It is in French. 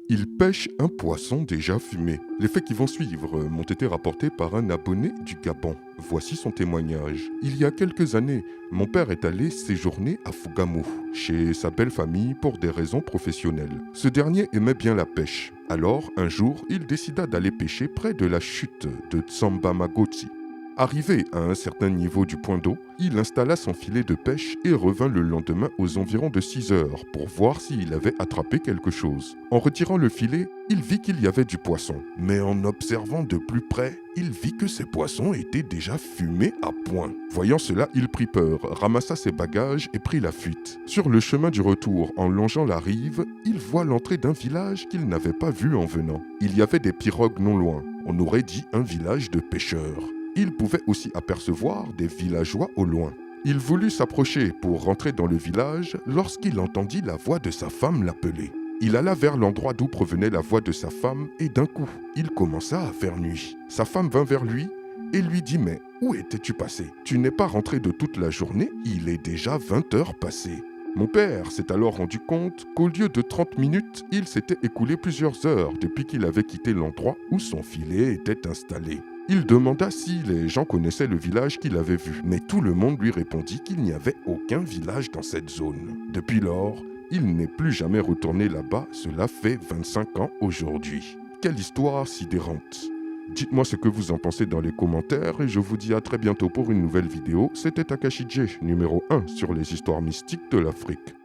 Il pêche un poisson déjà fumé. Les faits qui vont suivre m'ont été rapportés par un abonné du Gabon. Voici son témoignage. Il y a quelques années, mon père est allé séjourner à Fougamou, chez sa belle famille pour des raisons professionnelles. Ce dernier aimait bien la pêche. Alors, un jour, il décida d'aller pêcher près de la chute de Tsambamagoti. Arrivé à un certain niveau du point d'eau, il installa son filet de pêche et revint le lendemain aux environs de 6 heures pour voir s'il avait attrapé quelque chose. En retirant le filet, il vit qu'il y avait du poisson. Mais en observant de plus près, il vit que ces poissons étaient déjà fumés à point. Voyant cela, il prit peur, ramassa ses bagages et prit la fuite. Sur le chemin du retour, en longeant la rive, il voit l'entrée d'un village qu'il n'avait pas vu en venant. Il y avait des pirogues non loin. On aurait dit un village de pêcheurs. Il pouvait aussi apercevoir des villageois au loin. Il voulut s'approcher pour rentrer dans le village lorsqu'il entendit la voix de sa femme l'appeler. Il alla vers l'endroit d'où provenait la voix de sa femme et d'un coup, il commença à faire nuit. Sa femme vint vers lui et lui dit « Mais où étais-tu passé? Tu n'es pas rentré de toute la journée, il est déjà 20 heures passées. » Mon père s'est alors rendu compte qu'au lieu de 30 minutes, il s'était écoulé plusieurs heures depuis qu'il avait quitté l'endroit où son filet était installé. Il demanda si les gens connaissaient le village qu'il avait vu, mais tout le monde lui répondit qu'il n'y avait aucun village dans cette zone. Depuis lors, il n'est plus jamais retourné là-bas, cela fait 25 ans aujourd'hui. Quelle histoire sidérante! Dites-moi ce que vous en pensez dans les commentaires et je vous dis à très bientôt pour une nouvelle vidéo. C'était Takashi J, numéro 1 sur les histoires mystiques de l'Afrique.